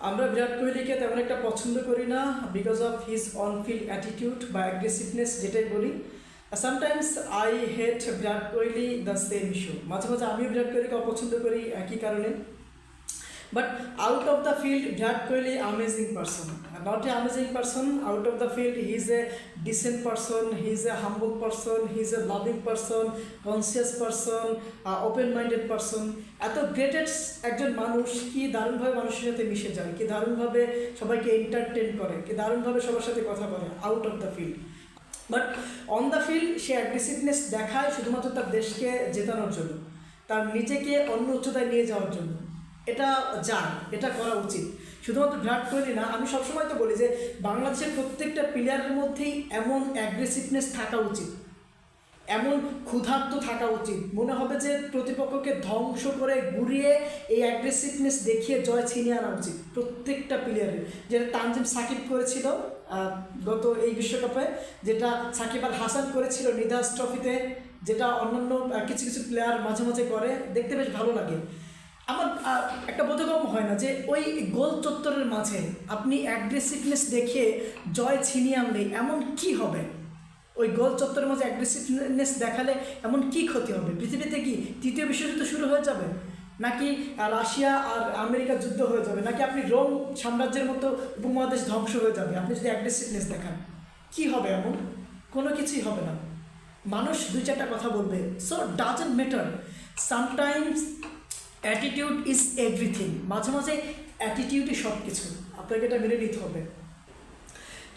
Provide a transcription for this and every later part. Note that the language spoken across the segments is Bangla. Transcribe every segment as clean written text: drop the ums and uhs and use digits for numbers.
আমরা বিরাট কোহলিকে তেমন একটা পছন্দ করি না because of his on field attitude বা অ্যাগ্রেসিভনেস যেটাই বলি। Sometimes I hate Virat Kohli the same issue. মাঝে মাঝে আমিও বিরাট কোহলিকে অপছন্দ করি একই কারণে। But out of the field, Virat Kohli amazing person. Not an amazing person. Out of the field, he is a decent person. He is a humble person. He is a loving person, conscious person, open-minded person. এত গ্রেটেস্ট একজন মানুষ কি দারুণভাবে মানুষের সাথে মিশে যায়, কি দারুণভাবে সবাইকে এন্টারটেন করে, কি দারুণভাবে সবার সাথে কথা বলে out of the field. But on the field say aggressiveness দেখায় শুধুমাত্র তার দেশকে জেতানোর জন্য, তার নিজেকে অন্য উচ্চতায় নিয়ে যাওয়ার জন্য। এটা এটা করা উচিত। শুধুমাত্র বিরাট কোহলি না, আমি সবসময় তো বলি যে বাংলাদেশের প্রত্যেকটা প্লেয়ারের মধ্যেই এমন অ্যাগ্রেসিভনেস থাকা উচিত, এমন ক্ষুধার্ত থাকা উচিত, মনে হবে যে প্রতিপক্ষকে ধ্বংস করে গুড়িয়ে এই অ্যাগ্রেসিভনেস দেখিয়ে জয় ছিনিয়ে আনা উচিত প্রত্যেকটা প্লেয়ারের। যেটা তানজিম সাকিব করেছিল গত এই বিশ্বকাপে, যেটা সাকিব আল হাসান করেছিল নিধাস ট্রফিতে, যেটা অন্যান্য কিছু কিছু প্লেয়ার মাঝে মাঝে করে, দেখতে বেশ ভালো লাগে। আমার একটা বোধগম্য হয় না যে ওই গোল চত্বরের মাঝে আপনি অ্যাগ্রেসিভনেস দেখিয়ে জয় ছিনিয়ে আনলে এমন কি হবে? ওই গোল চত্বরের মাঝে অ্যাগ্রেসিভনেস দেখালে এমন কি ক্ষতি হবে? পৃথিবীতে কি তৃতীয় বিশ্বযুদ্ধ শুরু হয়ে যাবে? নাকি রাশিয়া আর আমেরিকার যুদ্ধ হয়ে যাবে? নাকি আপনি রোম সাম্রাজ্যের মতো উপমহাদেশ ধ্বংস হয়ে যাবে আপনি যদি অ্যাগ্রেসিভনেস দেখান? কি হবে এমন? কোনো কিছুই হবে না। মানুষ দুই চারটা কথা বলবে, so doesn't matter. Sometimes attitude is everything. মাঝে মাঝে অ্যাটিটিউডই সব কিছু, আপনাকে এটা মেনে নিতে হবে।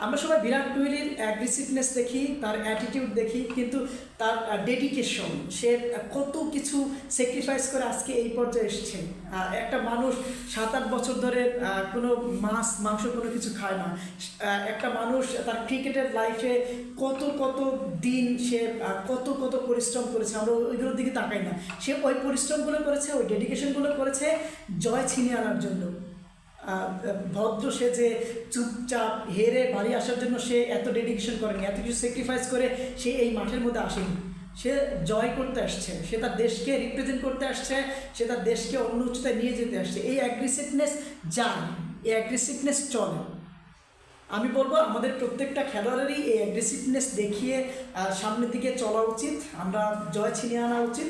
আমরা সবাই বিরাট কোহলির অ্যাগ্রেসিভনেস দেখি, তার অ্যাটিটিউড দেখি, কিন্তু তার ডেডিকেশন, সে কত কিছু স্যাক্রিফাইস করে আজকে এই পর্যায়ে এসেছে। একটা মানুষ 7-8 বছর ধরে কোনো মাংস কোনো কিছু খায় না। একটা মানুষ তার ক্রিকেটের লাইফে কত কত দিন সে কত পরিশ্রম করেছে, আমরা ওইগুলোর দিকে তাকাই না। সে ওই পরিশ্রমগুলো করেছে, ওই ডেডিকেশনগুলো করেছে জয় ছিনিয়ে আনার জন্য। ভদ্র সে যে চুপচাপ হেরে বাড়ি আসার জন্য সে এত ডেডিকেশন করেনি, এত কিছু স্যাক্রিফাইস করে সে এই মাঠের মধ্যে আসেনি। সে জয় করতে আসছে, সে তার দেশকে রিপ্রেজেন্ট করতে আসছে, সে তার দেশকে অন্য উচ্চতায় নিয়ে যেতে আসছে। এই অ্যাগ্রেসিভনেস যায়, এই অ্যাগ্রেসিভনেস চলে। আমি বলবো আমাদের প্রত্যেকটা খেলোয়াড়েরই এই অ্যাগ্রেসিভনেস দেখিয়ে সামনের দিকে চলা উচিত, আমরা জয় ছিনিয়ে আনা উচিত।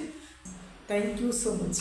Thank you so much.